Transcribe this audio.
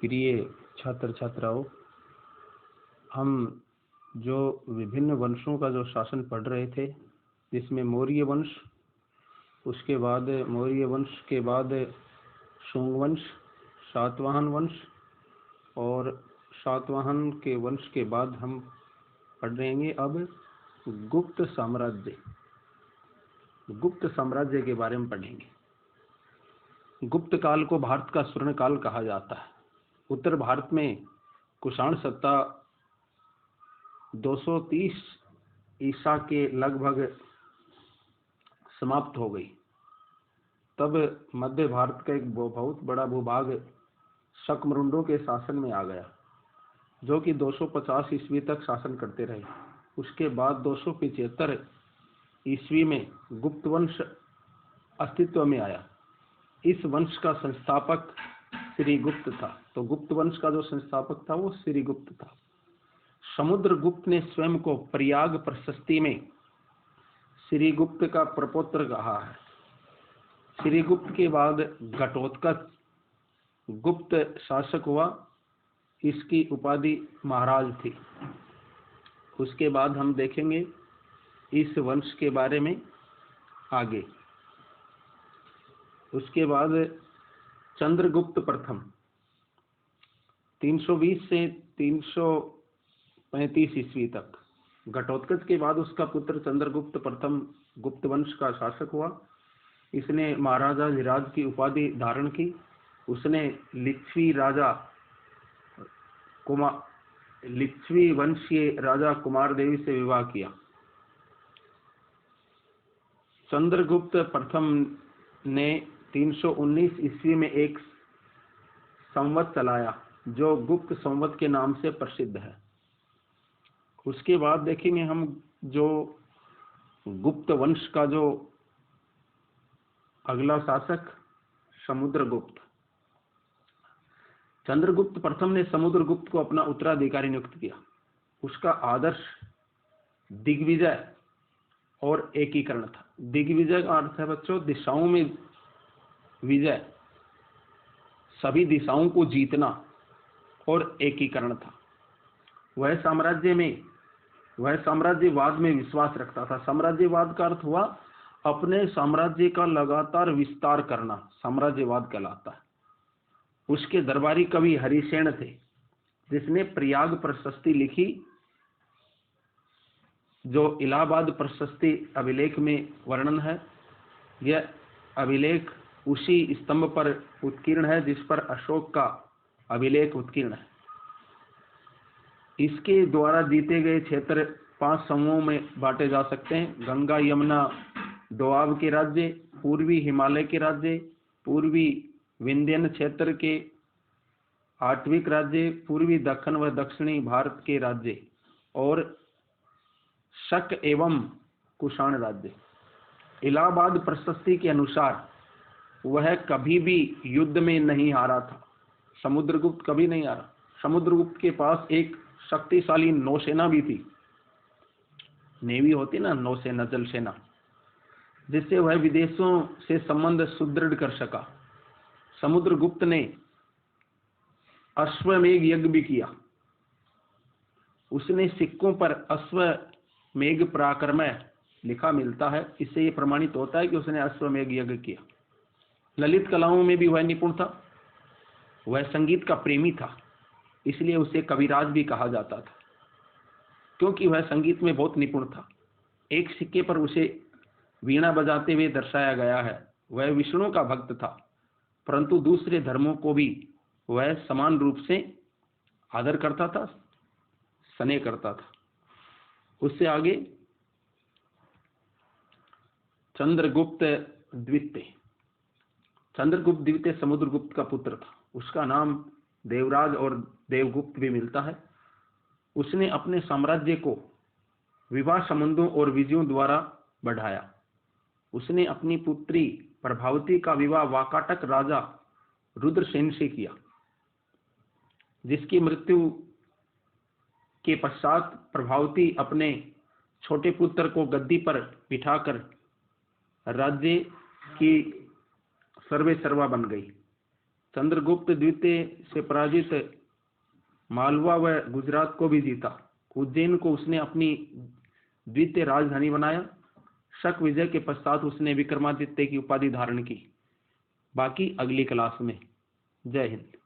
प्रिय छात्र छात्राओं, हम जो विभिन्न वंशों का जो शासन पढ़ रहे थे, जिसमें मौर्य वंश, उसके बाद मौर्य वंश के बाद शुंग वंश, सातवाहन वंश और सातवाहन के वंश के बाद हम पढ़ रहेंगे अब गुप्त साम्राज्य। गुप्त साम्राज्य के बारे में पढ़ेंगे। गुप्त काल को भारत का स्वर्ण काल कहा जाता है। उत्तर भारत में कुषाण सत्ता 230 ईसा के लगभग समाप्त हो गई। तब मध्य भारत का एक बहुत बड़ा भूभाग शकमरुंडों के शासन में आ गया, जो कि 250 ईस्वी तक शासन करते रहे। उसके बाद 275 ईस्वी में गुप्त वंश अस्तित्व में आया। इस वंश का संस्थापक श्रीगुप्त था। तो गुप्त वंश का जो संस्थापक था वो श्रीगुप्त था। समुद्रगुप्त ने स्वयं को प्रयाग प्रशस्ति में श्रीगुप्त का प्रपौत्र कहा है। श्रीगुप्त के बाद घटोत्कच गुप्त शासक हुआ। इसकी उपाधि महाराज थी। उसके बाद हम देखेंगे इस वंश के बारे में आगे। उसके बाद चंद्रगुप्त प्रथम 320 से 335 ईस्वी तक। घटोत्कच के बाद उसका पुत्र चंद्रगुप्त प्रथम गुप्त वंश का शासक हुआ। इसने महाराजा धीराज की उपाधि धारण की। उसने लिच्छवी वंशीय राजा कुमार देवी से विवाह किया। चंद्रगुप्त प्रथम ने 319 ईस्वी में एक संवत चलाया, जो गुप्त संवत के नाम से प्रसिद्ध है। उसके बाद देखेंगे हम जो गुप्त वंश का जो अगला शासक समुद्रगुप्त। चंद्रगुप्त प्रथम ने समुद्रगुप्त को अपना उत्तराधिकारी नियुक्त किया। उसका आदर्श दिग्विजय और एकीकरण था। दिग्विजय का अर्थ है बच्चों दिशाओं में विजय, सभी दिशाओं को जीतना और एकीकरण था। वह साम्राज्यवाद में विश्वास रखता था। साम्राज्यवाद का अर्थ हुआ अपने साम्राज्य का लगातार विस्तार करना, साम्राज्यवाद कहलाता है। उसके दरबारी कवि हरिसेन थे, जिसने प्रयाग प्रशस्ति लिखी, जो इलाहाबाद प्रशस्ति अभिलेख में वर्णन है। यह अभिलेख उसी स्तंभ पर उत्कीर्ण है जिस पर अशोक का अभिलेख उत्कीर्ण है। इसके द्वारा जीते गए क्षेत्र 5 समूहों में बांटे जा सकते हैं। गंगा यमुना दोआब के राज्य, पूर्वी हिमालय के राज्य, पूर्वी विंध्यन क्षेत्र के आठविक राज्य, पूर्वी दक्षिण व दक्षिणी भारत के राज्य और शक एवं कुषाण राज्य। इलाहाबाद प्रशस्ति के अनुसार वह कभी भी युद्ध में नहीं हारा था। समुद्रगुप्त कभी नहीं हारा। समुद्रगुप्त के पास एक शक्तिशाली नौसेना भी थी। नेवी होती ना, नौसेना, जल सेना, जिससे वह विदेशों से संबंध सुदृढ़ कर सका। समुद्रगुप्त ने अश्वमेघ यज्ञ भी किया। उसने सिक्कों पर अश्वमेघ पराक्रमः लिखा मिलता है। इससे यह प्रमाणित होता है कि उसने अश्वमेघ यज्ञ किया। ललित कलाओं में भी वह निपुण था। वह संगीत का प्रेमी था, इसलिए उसे कविराज भी कहा जाता था, क्योंकि वह संगीत में बहुत निपुण था। एक सिक्के पर उसे वीणा बजाते हुए दर्शाया गया है। वह विष्णु का भक्त था, परंतु दूसरे धर्मों को भी वह समान रूप से आदर करता था, स्नेह करता था। उससे आगे चंद्रगुप्त द्वितीय। चंद्रगुप्त द्वितीय समुद्रगुप्त का पुत्र था। उसका नाम देवराज और देवगुप्त भी मिलता है। उसने अपने साम्राज्य को विवाह संबंधों और विजयों द्वारा बढ़ाया। उसने अपनी पुत्री प्रभावती का विवाह वाकाटक राजा रुद्रसेन से किया, जिसकी मृत्यु के पश्चात प्रभावती अपने छोटे पुत्र को गद्दी पर बिठाकर राज्य की सर्वेसर्वा बन गई। चंद्रगुप्त द्वितीय से पराजित मालवा व गुजरात को भी जीता। उज्जैन को उसने अपनी द्वितीय राजधानी बनाया। शक विजय के पश्चात उसने विक्रमादित्य की उपाधि धारण की। बाकी अगली क्लास में। जय हिंद।